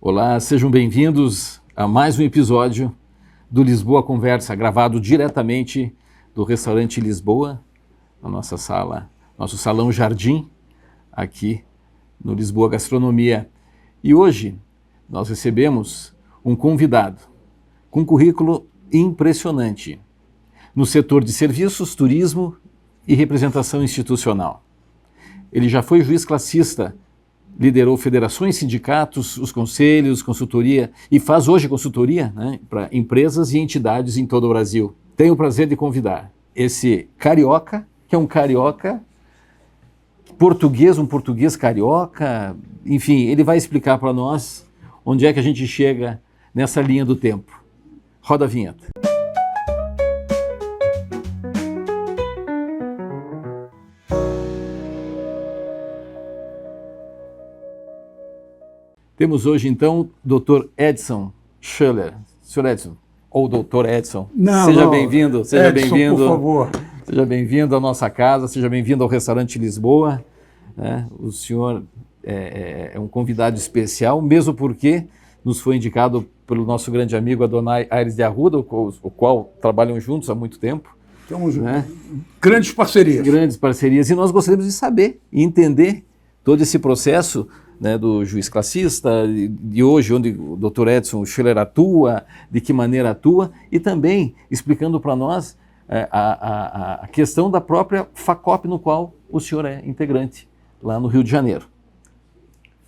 Olá, sejam bem-vindos a mais um episódio do Lisboa Conversa, gravado diretamente do restaurante Lisboa, na nossa sala, nosso salão Jardim, aqui no Lisboa Gastronomia. E hoje nós recebemos um convidado com um currículo impressionante no setor de serviços, turismo e representação institucional. Ele já foi juiz classista, liderou federações, sindicatos, os conselhos, consultoria e faz hoje consultoria, né, para empresas e entidades em todo o Brasil. Tenho o prazer de convidar esse carioca, que é um carioca português, um português carioca, enfim, ele vai explicar para nós onde é que a gente chega nessa linha do tempo. Roda a vinheta. Temos hoje, então, o Dr. Edson Schuller. Sr. Edson, ou Dr. Edson, seja bem-vindo. Seja bem-vindo, por favor. Seja bem-vindo à nossa casa, seja bem-vindo ao restaurante Lisboa. Né? O senhor é um convidado especial, mesmo porque nos foi indicado pelo nosso grande amigo Adonai Aires de Arruda, o qual trabalham juntos há muito tempo. Temos grandes parcerias. Grandes parcerias. E nós gostaríamos de saber e entender todo esse processo, né, do juiz classista, de hoje, onde o Dr. Edson Schuller atua, de que maneira atua, e também explicando para nós a questão da própria FACOP, no qual o senhor é integrante, lá no Rio de Janeiro.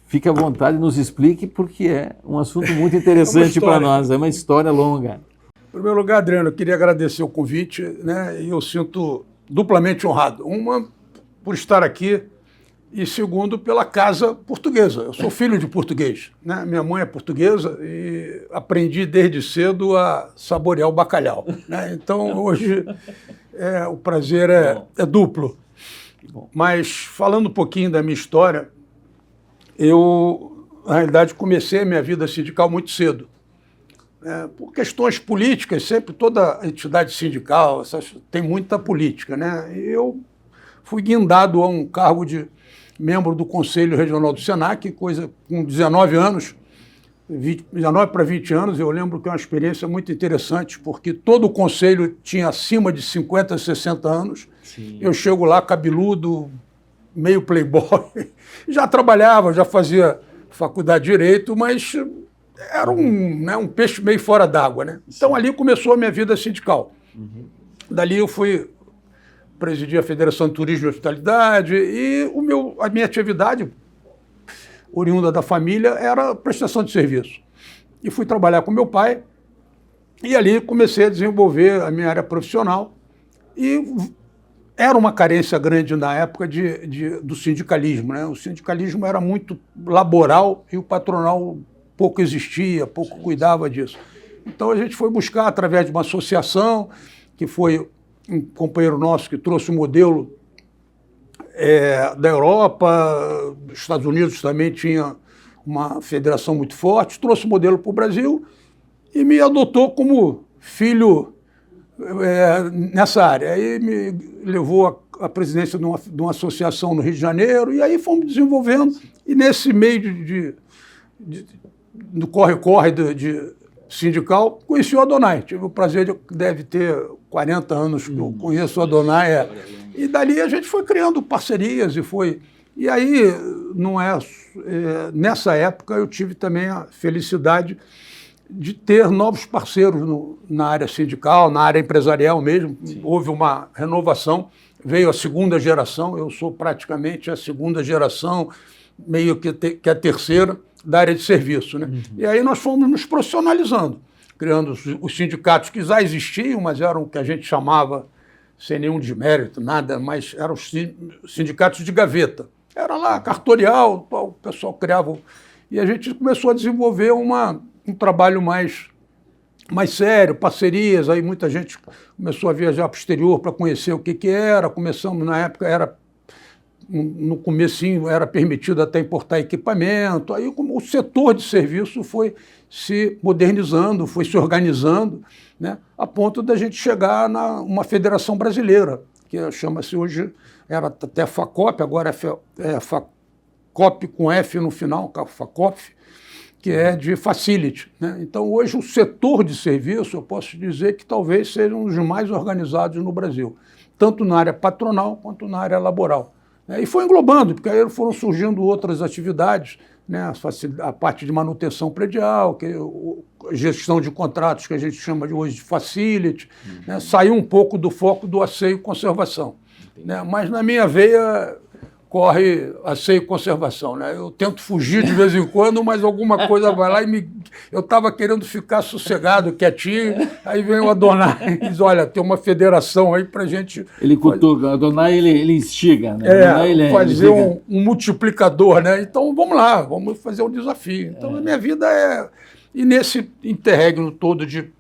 Fique à vontade e nos explique, porque é um assunto muito interessante para nós, é uma história longa. Em primeiro lugar, Adriano, eu queria agradecer o convite, né, e eu sinto duplamente honrado. Uma, por estar aqui, e segundo, pela casa portuguesa. Eu sou filho de português, né? Minha mãe é portuguesa e aprendi desde cedo a saborear o bacalhau, né? Então, hoje, o prazer é duplo. Mas, falando um pouquinho da minha história, eu, na realidade, comecei a minha vida sindical muito cedo. Por questões políticas, sempre toda entidade sindical tem muita política, né? E eu fui guindado a um cargo de membro do Conselho Regional do Senac, coisa com 19 anos, 19 para 20 anos, eu lembro que é uma experiência muito interessante, porque todo o conselho tinha acima de 50, 60 anos. Sim. Eu chego lá cabeludo, meio playboy, já trabalhava, já fazia faculdade de Direito, mas era um peixe meio fora d'água, né? Então ali começou a minha vida sindical. Uhum. Dali eu fui presidir a Federação de Turismo e Hospitalidade e a minha atividade, oriunda da família, era prestação de serviço. E fui trabalhar com meu pai e ali comecei a desenvolver a minha área profissional e era uma carência grande na época do sindicalismo, né? O sindicalismo era muito laboral e o patronal pouco existia, pouco cuidava disso. Então a gente foi buscar através de uma associação que foi um companheiro nosso que trouxe o modelo da Europa, os Estados Unidos também tinha uma federação muito forte, trouxe o modelo para o Brasil e me adotou como filho nessa área. Aí me levou à presidência de uma associação no Rio de Janeiro e aí fomos desenvolvendo. E nesse meio do corre-corre de sindical, conheci o Adonai. Tive o prazer deve ter 40 anos que eu conheço o Adonai. E dali a gente foi criando parcerias E aí, nessa época, eu tive também a felicidade de ter novos parceiros na área sindical, na área empresarial mesmo. Sim. Houve uma renovação, veio a segunda geração, eu sou praticamente a segunda geração, meio que a terceira, da área de serviço, né? Uhum. E aí nós fomos nos profissionalizando, criando os sindicatos que já existiam, mas eram o que a gente chamava, sem nenhum desmérito, nada, mas eram os sindicatos de gaveta. Era lá, cartorial, o pessoal criava. E a gente começou a desenvolver um trabalho mais sério, parcerias, aí muita gente começou a viajar para o exterior para conhecer o que era. Começamos, na época, no comecinho era permitido até importar equipamento, aí o setor de serviço foi se modernizando, foi se organizando, né, a ponto da gente chegar numa federação brasileira, que chama-se hoje, era até FACOP, agora é FACOP com F no final, FACOP, que é de facility, né? Então, hoje, o setor de serviço, eu posso dizer que talvez seja um dos mais organizados no Brasil, tanto na área patronal quanto na área laboral. E foi englobando, porque aí foram surgindo outras atividades, né? A parte de manutenção predial, gestão de contratos, que a gente chama de hoje de facility, né? Saiu um pouco do foco do asseio e conservação. Né? Mas na minha veia corre asseio e conservação, né? Eu tento fugir de vez em quando, mas alguma coisa vai lá e eu estava querendo ficar sossegado, quietinho, aí vem o Adonai e diz, olha, tem uma federação aí para a gente... Ele cutuca, o Adonai ele instiga, né? Fazer um multiplicador, né? Então vamos lá, vamos fazer um desafio. Então a minha vida é... E nesse interregno todo de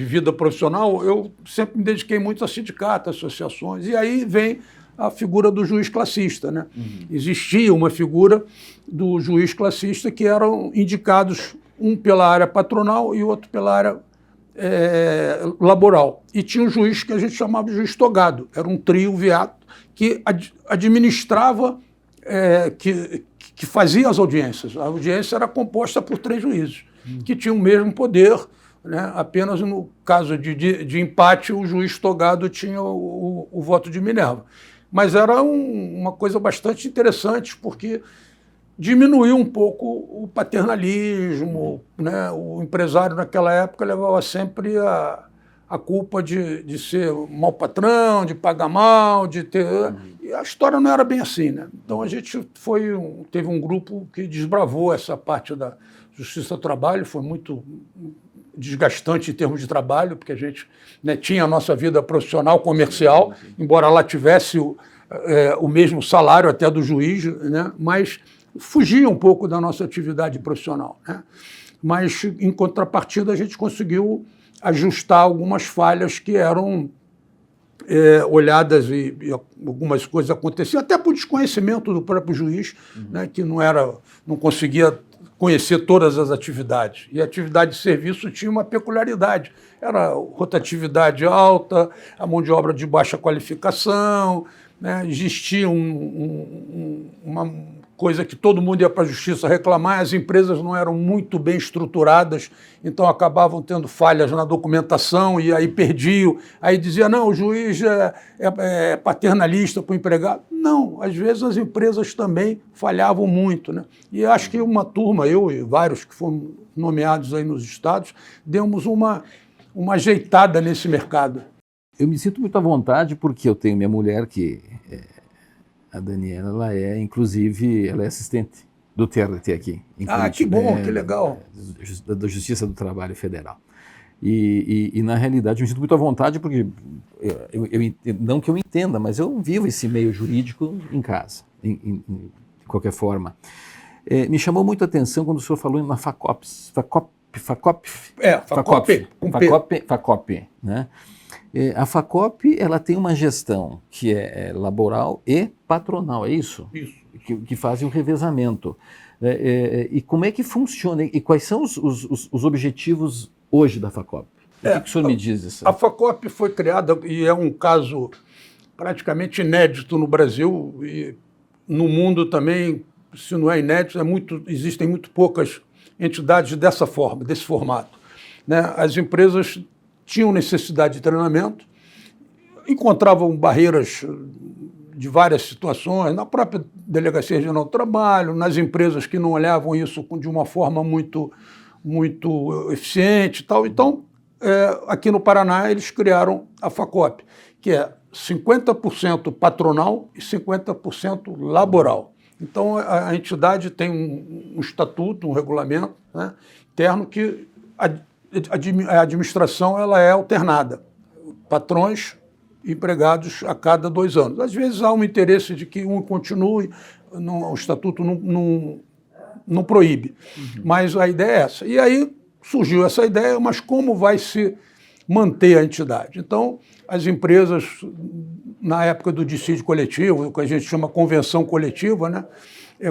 vida profissional, eu sempre me dediquei muito a sindicatos, associações, e aí vem a figura do juiz classista, né? Existia uma figura do juiz classista que eram indicados um pela área patronal e outro pela área laboral. E tinha um juiz que a gente chamava de juiz togado, era um triunvirato que administrava, que fazia as audiências. A audiência era composta por 3 juízes, que tinham o mesmo poder, né? Apenas no caso de empate, o juiz togado tinha o voto de Minerva. Mas era uma coisa bastante interessante, porque diminuiu um pouco o paternalismo, né? O empresário naquela época levava sempre a culpa de ser mau patrão, de pagar mal, de ter... E a história não era bem assim, né? Então a gente teve um grupo que desbravou essa parte da Justiça do Trabalho, foi muito desgastante em termos de trabalho, porque a gente, né, tinha a nossa vida profissional, comercial, embora lá tivesse o mesmo salário até do juiz, né, mas fugia um pouco da nossa atividade profissional, né? Mas, em contrapartida, a gente conseguiu ajustar algumas falhas que eram olhadas e algumas coisas aconteciam, até por desconhecimento do próprio juiz, né, que não conseguia conhecer todas as atividades. E a atividade de serviço tinha uma peculiaridade. Era rotatividade alta, a mão de obra de baixa qualificação, né? Existia uma coisa que todo mundo ia para a justiça reclamar, as empresas não eram muito bem estruturadas, então acabavam tendo falhas na documentação e aí perdiam. Aí dizia, não, o juiz é paternalista para o empregado. Não, às vezes as empresas também falhavam muito, né? E acho que uma turma, eu e vários que foram nomeados aí nos estados, demos uma ajeitada nesse mercado. Eu me sinto muito à vontade porque eu tenho minha mulher que... A Daniela, ela é assistente do TRT aqui. Que bom, que legal. Da Justiça do Trabalho Federal. E na realidade, eu me sinto muito à vontade porque, não que eu entenda, mas eu vivo esse meio jurídico em casa, de qualquer forma. Me chamou muito a atenção quando o senhor falou na FACOP, né? A FACOP, ela tem uma gestão que é laboral e patronal, é isso? Isso. Que fazem o revezamento. E como é que funciona? E quais são os objetivos hoje da FACOP? O que o senhor me diz isso? A FACOP foi criada, e é um caso praticamente inédito no Brasil, e no mundo também, se não é inédito, existem muito poucas entidades dessa forma, desse formato, né? As empresas tinham necessidade de treinamento, encontravam barreiras de várias situações, na própria Delegacia Regional do Trabalho, nas empresas que não olhavam isso de uma forma muito eficiente e tal. Então, aqui no Paraná, eles criaram a FACOP, que é 50% patronal e 50% laboral. Então, a entidade tem um estatuto, um regulamento, né, interno que a administração ela é alternada. Patrões e empregados a cada 2 anos. Às vezes há um interesse de que um continue, o estatuto não proíbe. Mas a ideia é essa. E aí surgiu essa ideia, mas como vai se manter a entidade? Então, as empresas, na época do dissídio coletivo, o que a gente chama convenção coletiva, né,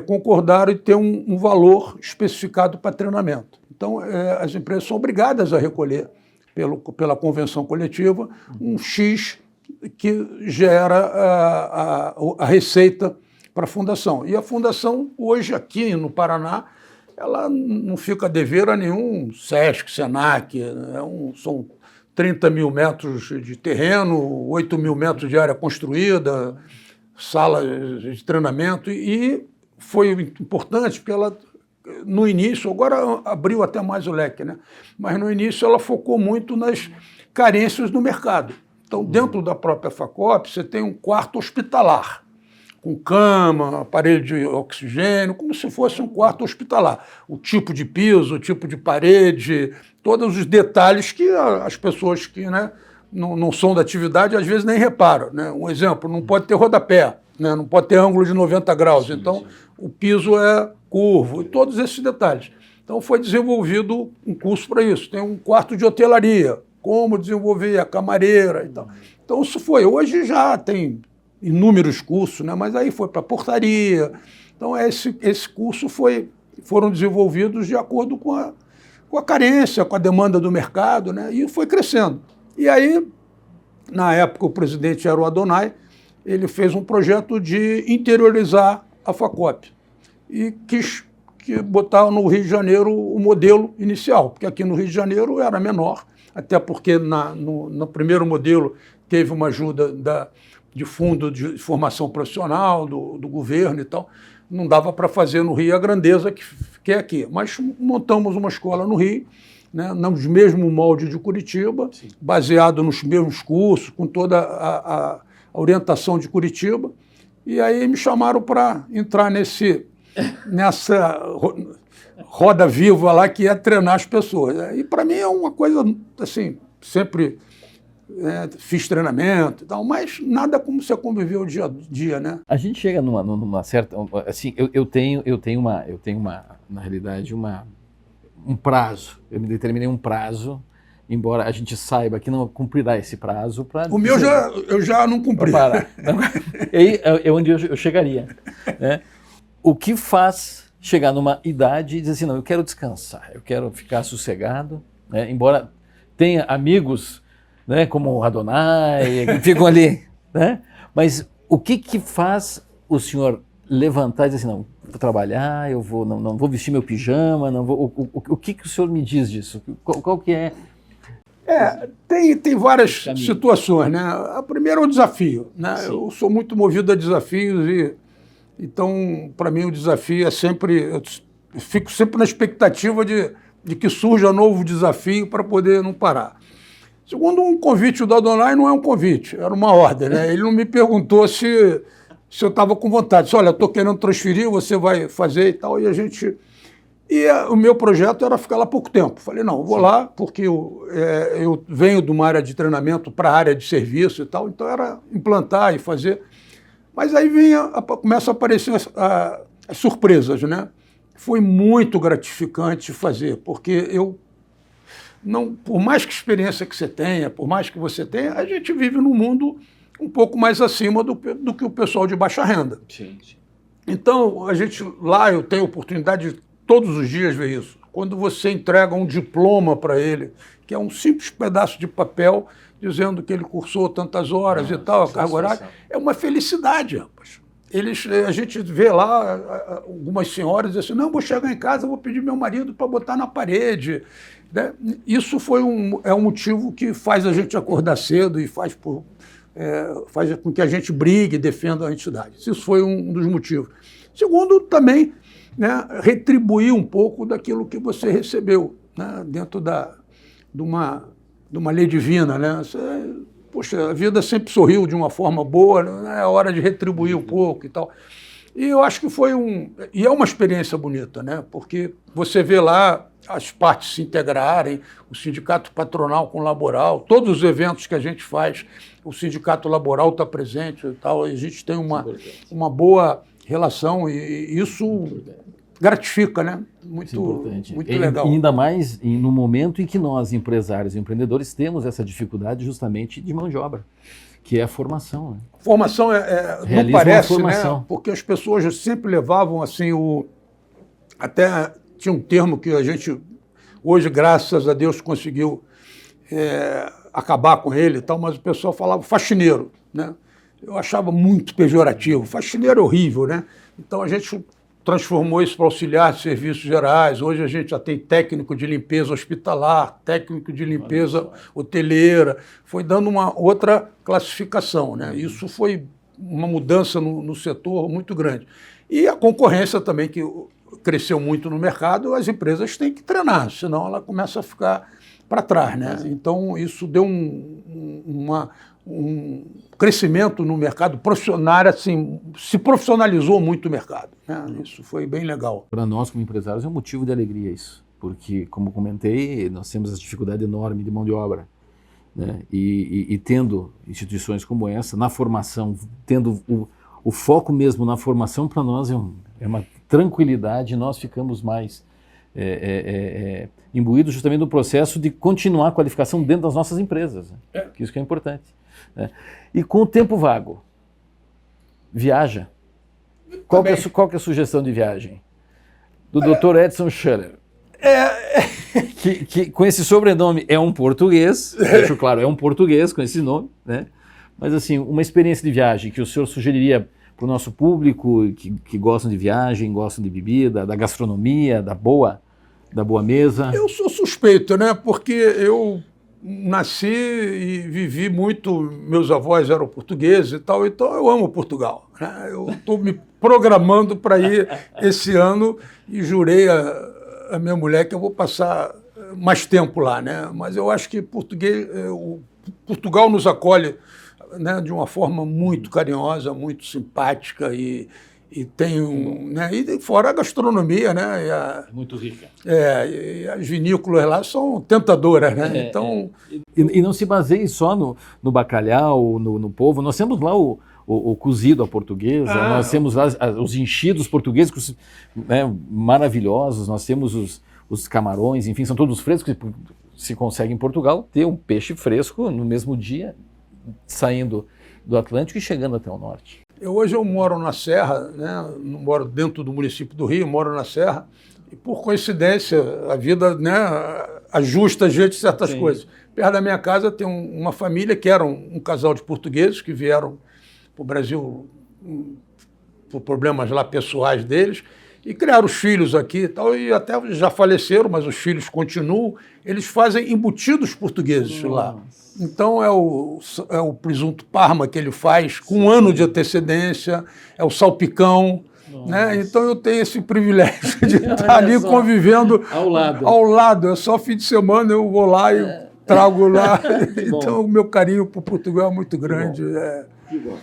concordaram em ter um valor especificado para treinamento. Então, as empresas são obrigadas a recolher, pela convenção coletiva, um X que gera a receita para a fundação. E a fundação, hoje, aqui no Paraná, ela não fica a dever a nenhum SESC, SENAC, são 30 mil metros de terreno, 8 mil metros de área construída, salas de treinamento, e foi importante porque ela, no início, agora abriu até mais o leque, né? Mas no início ela focou muito nas carências do mercado. Então, dentro da própria FACOP, você tem um quarto hospitalar, com cama, aparelho de oxigênio, como se fosse um quarto hospitalar. O tipo de piso, o tipo de parede, todos os detalhes que as pessoas que, né, não são da atividade às vezes nem reparam, né? Um exemplo, não pode ter rodapé, né? Não pode ter ângulo de 90 graus, então o piso é curvo, e todos esses detalhes. Então foi desenvolvido um curso para isso. Tem um quarto de hotelaria, como desenvolver a camareira e tal. Então isso foi. Hoje já tem inúmeros cursos, né? Mas aí foi para portaria. Então esse curso foram desenvolvidos de acordo com a carência, com a demanda do mercado, né? E foi crescendo. E aí, na época, o presidente era o Adonai, ele fez um projeto de interiorizar a FACOP e quis botar no Rio de Janeiro o modelo inicial, porque aqui no Rio de Janeiro era menor, até porque no primeiro modelo teve uma ajuda de fundo de formação profissional do governo e tal. Não dava para fazer no Rio a grandeza que é aqui. Mas montamos uma escola no Rio, né, no mesmo molde de Curitiba, sim, baseado nos mesmos cursos, com toda a orientação de Curitiba. E aí me chamaram para entrar nessa roda viva lá que é treinar as pessoas. E para mim é uma coisa assim, sempre... fiz treinamento e tal, mas nada como você conviveu dia a dia, né? A gente chega numa certa... Assim, eu tenho uma, na realidade, um prazo. Eu me determinei um prazo, embora a gente saiba que não cumprirá esse prazo. O meu eu já não cumpri. Aí é onde eu chegaria. Né? O que faz chegar numa idade e dizer assim, não, eu quero descansar, eu quero ficar sossegado, né? Embora tenha amigos, né, como o Adonai, que ficam ali, né? Mas o que faz o senhor levantar e dizer assim, não, vou trabalhar, eu vou, não vou vestir meu pijama, não vou, o que o senhor me diz disso? Qual que é? Tem várias situações, né? A primeira é o desafio, né? Sim. Eu sou muito movido a desafios então, para mim, o desafio é sempre... Eu fico sempre na expectativa de que surja novo desafio para poder não parar. Segundo, um convite do Adonai não é um convite, era uma ordem, né? Ele não me perguntou se eu estava com vontade. Disse, olha, estou querendo transferir, você vai fazer e tal. E o meu projeto era ficar lá pouco tempo. Falei, não, eu vou lá porque eu venho de uma área de treinamento para a área de serviço e tal, então era implantar e fazer. Mas aí começam a aparecer as surpresas, né? Foi muito gratificante fazer, porque por mais que experiência que você tenha, por mais que você tenha, a gente vive num mundo um pouco mais acima do que o pessoal de baixa renda. Sim, sim. Então, lá eu tenho a oportunidade de todos os dias ver isso. Quando você entrega um diploma para ele, que é um simples pedaço de papel dizendo que ele cursou tantas horas e tal, a carga horária, é uma felicidade, rapaz. A gente vê lá algumas senhoras dizendo assim, não, vou chegar em casa, vou pedir meu marido para botar na parede. Né? Isso é um motivo que faz a gente acordar cedo e faz com que a gente brigue e defenda a entidade. Isso foi um dos motivos. Segundo, também, né, retribuir um pouco daquilo que você recebeu, né, dentro de uma lei divina. Né? Poxa, a vida sempre sorriu de uma forma boa, né? É hora de retribuir um pouco e tal. E eu acho que e é uma experiência bonita, né? Porque você vê lá as partes se integrarem, o sindicato patronal com o laboral, todos os eventos que a gente faz, o sindicato laboral está presente e tal, e a gente tem uma boa relação e isso gratifica, né? Muito legal. E ainda mais no momento em que nós, empresários e empreendedores, temos essa dificuldade justamente de mão de obra, que é a formação. Né? Formação não parece, né? Porque as pessoas sempre levavam assim até tinha um termo que a gente hoje, graças a Deus, conseguiu acabar com ele e tal, mas o pessoal falava faxineiro, né? Eu achava muito pejorativo. Faxineiro é horrível, né? Então a gente transformou isso para auxiliar de serviços gerais. Hoje a gente já tem técnico de limpeza hospitalar, técnico de limpeza hoteleira. Foi dando uma outra classificação, né? Isso foi uma mudança no setor muito grande. E a concorrência também, que cresceu muito no mercado, as empresas têm que treinar, senão ela começa a ficar para trás, né? Então, isso deu um crescimento no mercado profissional, assim, se profissionalizou muito o mercado, né? Isso foi bem legal. Para nós, como empresários, é um motivo de alegria isso, porque, como comentei, nós temos essa dificuldade enorme de mão de obra, né? E tendo instituições como essa, na formação, tendo o foco mesmo na formação, para nós é uma tranquilidade, nós ficamos mais imbuídos justamente no processo de continuar a qualificação dentro das nossas empresas, né? Isso que é importante, né? E com o tempo vago, viaja. Qual que é a sugestão de viagem? Do Dr. Edson Scheller. Que com esse sobrenome é um português, deixo claro, é um português com esse nome, né? Mas assim, uma experiência de viagem que o senhor sugeriria para o nosso público que gostam de viagem, gostam de bebida, da gastronomia, da boa mesa? Eu sou suspeito, né? Porque eu nasci e vivi muito, meus avós eram portugueses e tal, então eu amo Portugal, né? Eu estou me programando para ir esse ano e jurei a minha mulher que eu vou passar mais tempo lá, né? Mas eu acho que Portugal nos acolhe, né, de uma forma muito carinhosa, muito simpática e tem né, e fora a gastronomia, né? Muito rica. E as vinícolas lá são tentadoras, né? Então... E não se baseie só no bacalhau, no polvo. Nós temos lá o cozido à portuguesa, nós temos lá os enchidos portugueses, né, maravilhosos, nós temos os camarões, enfim, são todos frescos. Se consegue em Portugal ter um peixe fresco no mesmo dia, saindo do Atlântico e chegando até o norte. Hoje eu moro na Serra, né? Não moro dentro do município do Rio, moro na Serra, e por coincidência a vida, né, ajusta a gente certas coisas. Perto da minha casa tem uma família que era um casal de portugueses que vieram para o Brasil por problemas lá pessoais deles, e criaram os filhos aqui e tal, e até já faleceram, mas os filhos continuam. Eles fazem embutidos portugueses lá. Então é o presunto Parma que ele faz com um ano de antecedência, é o salpicão, né? Então eu tenho esse privilégio de estar ali convivendo ao lado. É só fim de semana eu vou lá e trago lá. Então o meu carinho por Portugal é muito grande. Que bom.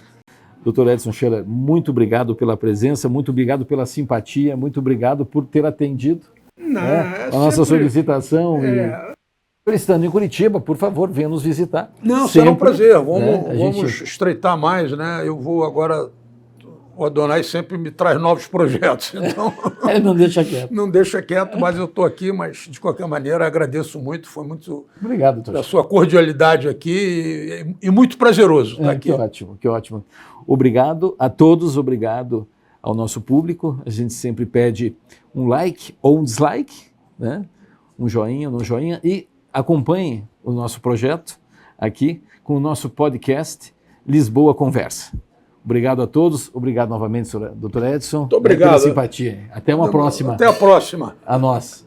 Dr. Edson Scheller, muito obrigado pela presença, muito obrigado pela simpatia, muito obrigado por ter atendido a nossa solicitação. Estando em Curitiba, por favor, venha nos visitar. Não, será um prazer. Vamos estreitar mais, né? Eu vou agora... O Adonai sempre me traz novos projetos, então... Não deixa quieto. Não deixa quieto, mas eu estou aqui, mas de qualquer maneira agradeço muito, foi muito... Obrigado, doutor. Da sua cordialidade aqui e muito prazeroso estar aqui. Que ótimo, que ótimo. Obrigado a todos, obrigado ao nosso público. A gente sempre pede um like ou um dislike, né? Um joinha, não joinha, e acompanhe o nosso projeto aqui com o nosso podcast Lisboa Conversa. Obrigado a todos, obrigado novamente, Dr. Edson. Muito obrigado. Pela simpatia. Até uma próxima. Até a próxima. A nós.